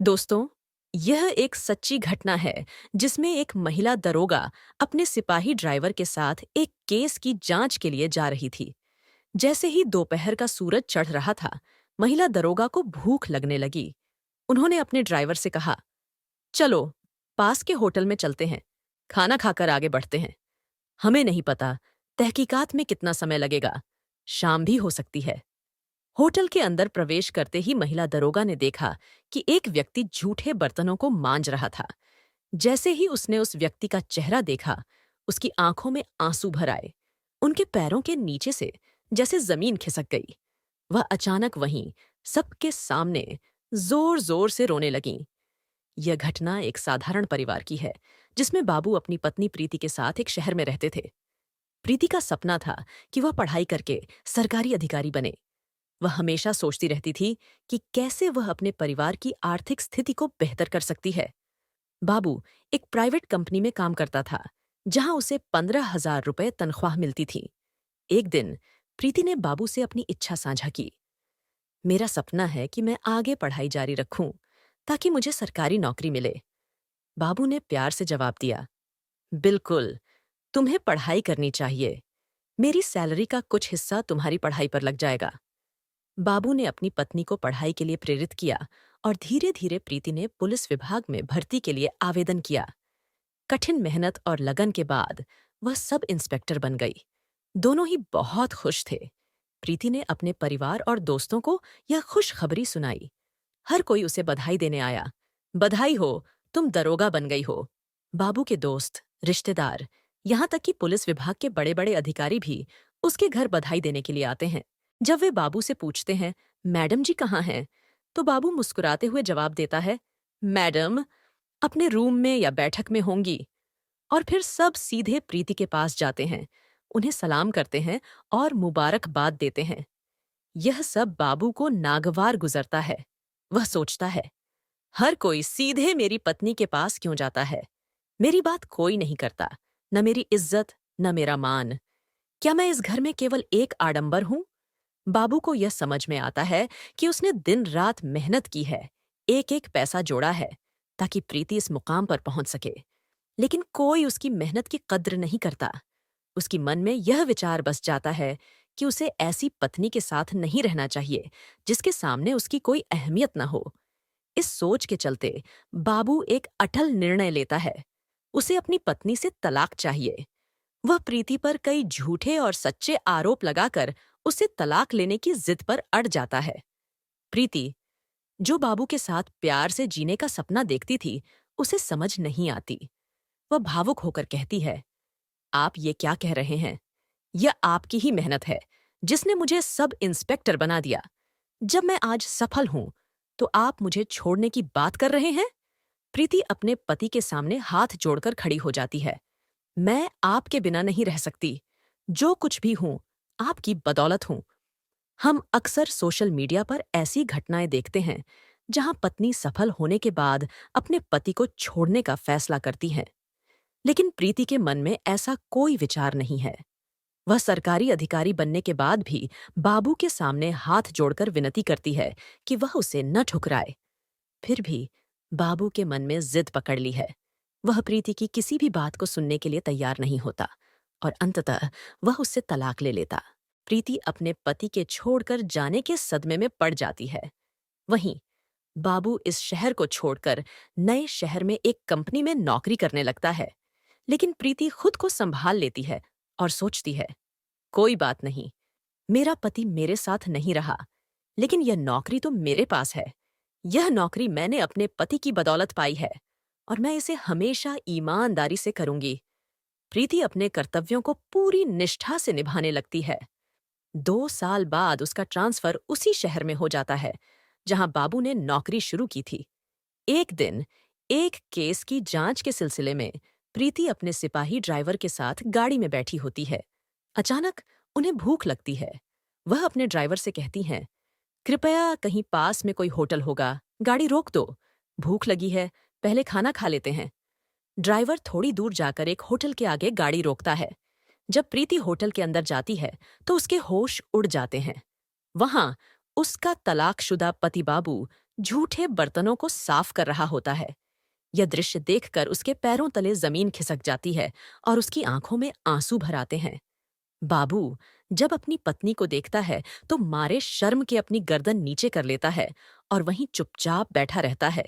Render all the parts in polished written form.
दोस्तों, यह एक सच्ची घटना है जिसमें एक महिला दरोगा अपने सिपाही ड्राइवर के साथ एक केस की जांच के लिए जा रही थी। जैसे ही दोपहर का सूरज चढ़ रहा था, महिला दरोगा को भूख लगने लगी। उन्होंने अपने ड्राइवर से कहा, चलो, पास के होटल में चलते हैं, खाना खाकर आगे बढ़ते हैं। हमें नहीं पता तहकीकात में कितना समय लगेगा, शाम भी हो सकती है। होटल के अंदर प्रवेश करते ही महिला दरोगा ने देखा कि एक व्यक्ति झूठे बर्तनों को मांज रहा था। जैसे ही उसने उस व्यक्ति का चेहरा देखा, उसकी आंखों में आंसू भर आए। उनके पैरों के नीचे से जैसे जमीन खिसक गई। वह अचानक वहीं सबके सामने जोर जोर से रोने लगीं। यह घटना एक साधारण परिवार की है, जिसमें बाबू अपनी पत्नी प्रीति के साथ एक शहर में रहते थे। प्रीति का सपना था कि वह पढ़ाई करके सरकारी अधिकारी बने। वह हमेशा सोचती रहती थी कि कैसे वह अपने परिवार की आर्थिक स्थिति को बेहतर कर सकती है। बाबू एक प्राइवेट कंपनी में काम करता था, जहां उसे 15,000 रुपए तनख्वाह मिलती थी। एक दिन प्रीति ने बाबू से अपनी इच्छा साझा की। मेरा सपना है कि मैं आगे पढ़ाई जारी रखूं, ताकि मुझे सरकारी नौकरी मिले। बाबू ने प्यार से जवाब दिया, बिल्कुल, तुम्हें पढ़ाई करनी चाहिए। मेरी सैलरी का कुछ हिस्सा तुम्हारी पढ़ाई पर लग जाएगा। बाबू ने अपनी पत्नी को पढ़ाई के लिए प्रेरित किया और धीरे धीरे प्रीति ने पुलिस विभाग में भर्ती के लिए आवेदन किया। कठिन मेहनत और लगन के बाद वह सब इंस्पेक्टर बन गई। दोनों ही बहुत खुश थे। प्रीति ने अपने परिवार और दोस्तों को यह खुशखबरी सुनाई। हर कोई उसे बधाई देने आया। बधाई हो, तुम दरोगा बन गई हो। बाबू के दोस्त, रिश्तेदार, यहाँ तक कि पुलिस विभाग के बड़े बड़े अधिकारी भी उसके घर बधाई देने के लिए आते हैं। जब वे बाबू से पूछते हैं, मैडम जी कहाँ हैं, तो बाबू मुस्कुराते हुए जवाब देता है, मैडम अपने रूम में या बैठक में होंगी। और फिर सब सीधे प्रीति के पास जाते हैं, उन्हें सलाम करते हैं और मुबारकबाद देते हैं। यह सब बाबू को नागवार गुजरता है। वह सोचता है, हर कोई सीधे मेरी पत्नी के पास क्यों जाता है? मेरी बात कोई नहीं करता, न मेरी इज्जत, न मेरा मान। क्या मैं इस घर में केवल एक आडंबर हूं? बाबू को यह समझ में आता है कि उसने दिन रात मेहनत की है, एक एक पैसा जोड़ा है, ताकि प्रीति इस मुकाम पर पहुंच सके। लेकिन कोई उसकी मेहनत की कद्र नहीं करता। उसकी मन में यह विचार बस जाता है कि उसे ऐसी पत्नी के साथ नहीं रहना चाहिए जिसके सामने उसकी कोई अहमियत न हो। इस सोच के चलते बाबू एक अटल निर्णय लेता है। उसे अपनी पत्नी से तलाक चाहिए। वह प्रीति पर कई झूठे और सच्चे आरोप लगाकर उसे तलाक लेने की जिद पर अड़ जाता है। प्रीति, जो बाबू के साथ प्यार से जीने का सपना देखती थी, उसे समझ नहीं आती। वह भावुक होकर कहती है, आप ये क्या कह रहे हैं? यह आपकी ही मेहनत है जिसने मुझे सब इंस्पेक्टर बना दिया। जब मैं आज सफल हूं, तो आप मुझे छोड़ने की बात कर रहे हैं? प्रीति अपने पति के सामने हाथ जोड़कर खड़ी हो जाती है। मैं आपके बिना नहीं रह सकती। जो कुछ भी हूं, आपकी बदौलत हूं। हम अक्सर सोशल मीडिया पर ऐसी घटनाएं देखते हैं जहां पत्नी सफल होने के बाद अपने पति को छोड़ने का फैसला करती हैं। लेकिन प्रीति के मन में ऐसा कोई विचार नहीं है। वह सरकारी अधिकारी बनने के बाद भी बाबू के सामने हाथ जोड़कर विनती करती है कि वह उसे न ठुकराए। फिर भी बाबू के मन में जिद पकड़ ली है। वह प्रीति की किसी भी बात को सुनने के लिए तैयार नहीं होता और अंततः वह उससे तलाक ले लेता। प्रीति अपने पति के छोड़कर जाने के सदमे में पड़ जाती है। वहीं बाबू इस शहर को छोड़कर नए शहर में एक कंपनी में नौकरी करने लगता है। लेकिन प्रीति खुद को संभाल लेती है और सोचती है, कोई बात नहीं, मेरा पति मेरे साथ नहीं रहा, लेकिन यह नौकरी तो मेरे पास है। यह नौकरी मैंने अपने पति की बदौलत पाई है और मैं इसे हमेशा ईमानदारी से करूंगी। प्रीति अपने कर्तव्यों को पूरी निष्ठा से निभाने लगती है। 2 साल बाद उसका ट्रांसफर उसी शहर में हो जाता है जहां बाबू ने नौकरी शुरू की थी। एक दिन एक केस की जांच के सिलसिले में प्रीति अपने सिपाही ड्राइवर के साथ गाड़ी में बैठी होती है। अचानक उन्हें भूख लगती है। वह अपने ड्राइवर से कहती हैं, कृपया कहीं पास में कोई होटल होगा, गाड़ी रोक दो। भूख लगी है, पहले खाना खा लेते हैं। ड्राइवर थोड़ी दूर जाकर एक होटल के आगे गाड़ी रोकता है। जब प्रीति होटल के अंदर जाती है तो उसके होश उड़ जाते हैं। वहां उसका तलाकशुदा पति बाबू झूठे बर्तनों को साफ कर रहा होता है। यह दृश्य देखकर उसके पैरों तले जमीन खिसक जाती है और उसकी आंखों में आंसू भर आते हैं। बाबू जब अपनी पत्नी को देखता है तो मारे शर्म के अपनी गर्दन नीचे कर लेता है और वहीं चुपचाप बैठा रहता है।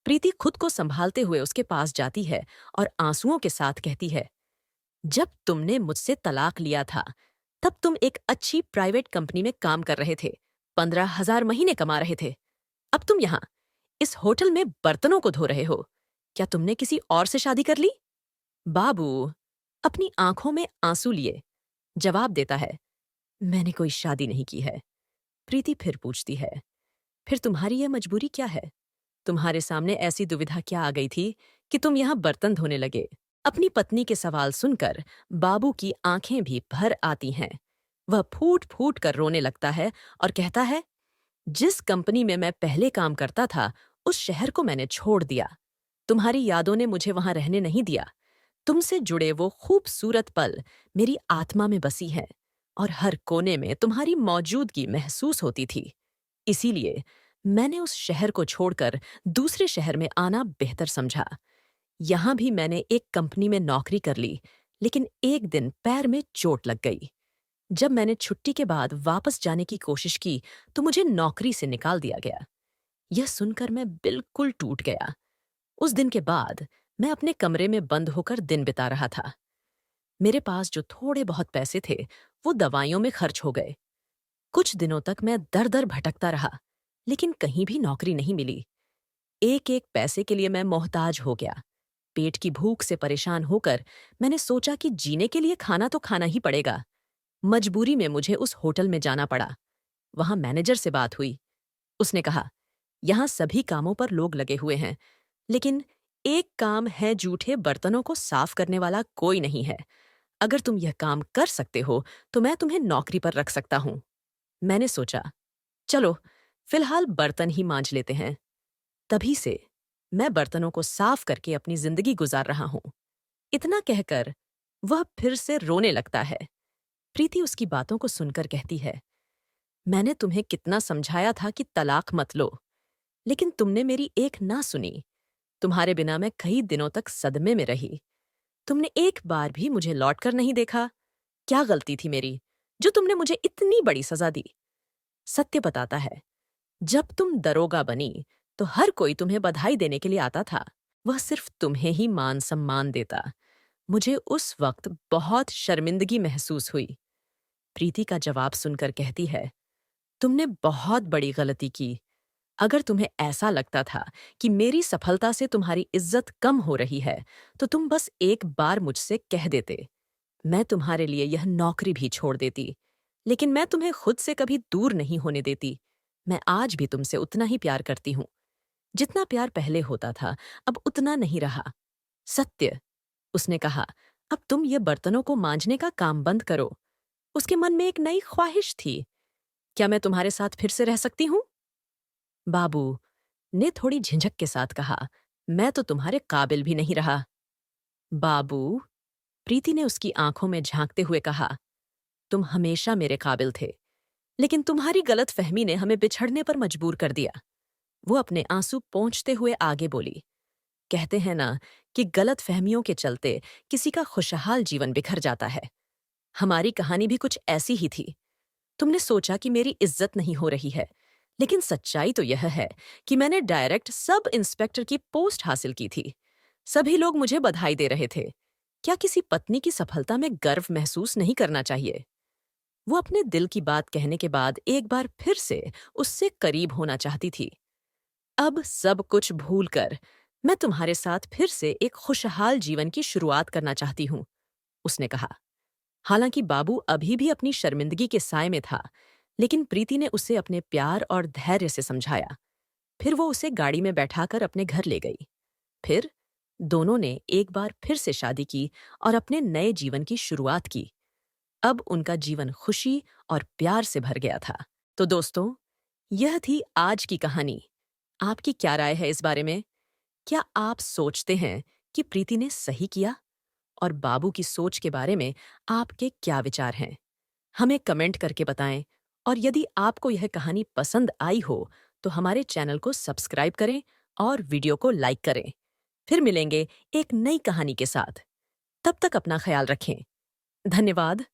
प्रीति खुद को संभालते हुए उसके पास जाती है और आंसुओं के साथ कहती है, जब तुमने मुझसे तलाक लिया था तब तुम एक अच्छी प्राइवेट कंपनी में काम कर रहे थे, 15,000 महीने कमा रहे थे। अब तुम यहाँ इस होटल में बर्तनों को धो रहे हो। क्या तुमने किसी और से शादी कर ली? बाबू अपनी आंखों में आंसू लिए जवाब देता है, मैंने कोई शादी नहीं की है। प्रीति फिर पूछती है, फिर तुम्हारी यह मजबूरी क्या है? तुम्हारे सामने ऐसी दुविधा क्या आ गई थी कि तुम यहाँ बर्तन धोने लगे? अपनी पत्नी के सवाल सुनकर बाबू की आंखें भी भर आती हैं। वह फूट फूट कर रोने लगता है और कहता है, जिस कंपनी में मैं पहले काम करता था उस शहर को मैंने छोड़ दिया। तुम्हारी यादों ने मुझे वहां रहने नहीं दिया। तुमसे जुड़े वो खूबसूरत पल मेरी आत्मा में बसी हैं और हर कोने में तुम्हारी मौजूदगी महसूस होती थी। इसीलिए मैंने उस शहर को छोड़कर दूसरे शहर में आना बेहतर समझा। यहां भी मैंने एक कंपनी में नौकरी कर ली, लेकिन एक दिन पैर में चोट लग गई। जब मैंने छुट्टी के बाद वापस जाने की कोशिश की तो मुझे नौकरी से निकाल दिया गया। यह सुनकर मैं बिल्कुल टूट गया। उस दिन के बाद मैं अपने कमरे में बंद होकर दिन बिता रहा था। मेरे पास जो थोड़े बहुत पैसे थे वो दवाइयों में खर्च हो गए। कुछ दिनों तक मैं दर दर भटकता रहा, लेकिन कहीं भी नौकरी नहीं मिली। एक एक पैसे के लिए मैं मोहताज हो गया। पेट की भूख से परेशान होकर मैंने सोचा कि जीने के लिए खाना तो खाना ही पड़ेगा। मजबूरी में मुझे उस होटल में जाना पड़ा। वहां मैनेजर से बात हुई। उसने कहा, यहाँ सभी कामों पर लोग लगे हुए हैं, लेकिन एक काम है, झूठे बर्तनों को साफ करने वाला कोई नहीं है। अगर तुम यह काम कर सकते हो तो मैं तुम्हें नौकरी पर रख सकता हूं। मैंने सोचा, चलो फिलहाल बर्तन ही मांज लेते हैं। तभी से मैं बर्तनों को साफ करके अपनी जिंदगी गुजार रहा हूं। इतना कहकर वह फिर से रोने लगता है। प्रीति उसकी बातों को सुनकर कहती है, मैंने तुम्हें कितना समझाया था कि तलाक मत लो, लेकिन तुमने मेरी एक ना सुनी। तुम्हारे बिना मैं कई दिनों तक सदमे में रही। तुमने एक बार भी मुझे लौट कर नहीं देखा। क्या गलती थी मेरी जो तुमने मुझे इतनी बड़ी सजा दी? सत्य बताता है, जब तुम दरोगा बनी तो हर कोई तुम्हें बधाई देने के लिए आता था। वह सिर्फ तुम्हें ही मान सम्मान देता। मुझे उस वक्त बहुत शर्मिंदगी महसूस हुई। प्रीति का जवाब सुनकर कहती है, तुमने बहुत बड़ी गलती की। अगर तुम्हें ऐसा लगता था कि मेरी सफलता से तुम्हारी इज्जत कम हो रही है तो तुम बस एक बार मुझसे कह देते। मैं तुम्हारे लिए यह नौकरी भी छोड़ देती। लेकिन मैं तुम्हें खुद से कभी दूर नहीं होने देती। मैं आज भी तुमसे उतना ही प्यार करती हूं। जितना प्यार पहले होता था अब उतना नहीं रहा। सत्य, उसने कहा, अब तुम ये बर्तनों को मांजने का काम बंद करो। उसके मन में एक नई ख्वाहिश थी, क्या मैं तुम्हारे साथ फिर से रह सकती हूं? बाबू ने थोड़ी झिझक के साथ कहा, मैं तो तुम्हारे काबिल भी नहीं रहा। बाबू, प्रीति ने उसकी आंखों में झांकते हुए कहा, तुम हमेशा मेरे काबिल थे, लेकिन तुम्हारी गलतफहमी ने हमें बिछड़ने पर मजबूर कर दिया। वो अपने आंसू पोंछते हुए आगे बोली, कहते हैं ना कि गलतफहमियों के चलते किसी का खुशहाल जीवन बिखर जाता है। हमारी कहानी भी कुछ ऐसी ही थी। तुमने सोचा कि मेरी इज्जत नहीं हो रही है, लेकिन सच्चाई तो यह है कि मैंने डायरेक्ट सब इंस्पेक्टर की पोस्ट हासिल की थी। सभी लोग मुझे बधाई दे रहे थे। क्या किसी पत्नी की सफलता में गर्व महसूस नहीं करना चाहिए? वो अपने दिल की बात कहने के बाद एक बार फिर से उससे करीब होना चाहती थी। अब सब कुछ भूलकर मैं तुम्हारे साथ फिर से एक खुशहाल जीवन की शुरुआत करना चाहती हूं, उसने कहा। हालांकि बाबू अभी भी अपनी शर्मिंदगी के साए में था, लेकिन प्रीति ने उसे अपने प्यार और धैर्य से समझाया। फिर वो उसे गाड़ी में बैठाकर अपने घर ले गई। फिर दोनों ने एक बार फिर से शादी की और अपने नए जीवन की शुरुआत की। अब उनका जीवन खुशी और प्यार से भर गया था। तो दोस्तों, यह थी आज की कहानी। आपकी क्या राय है इस बारे में? क्या आप सोचते हैं कि प्रीति ने सही किया? और बाबू की सोच के बारे में आपके क्या विचार हैं? हमें कमेंट करके बताएं। और यदि आपको यह कहानी पसंद आई हो तो हमारे चैनल को सब्सक्राइब करें और वीडियो को लाइक करें। फिर मिलेंगे एक नई कहानी के साथ। तब तक अपना ख्याल रखें। धन्यवाद।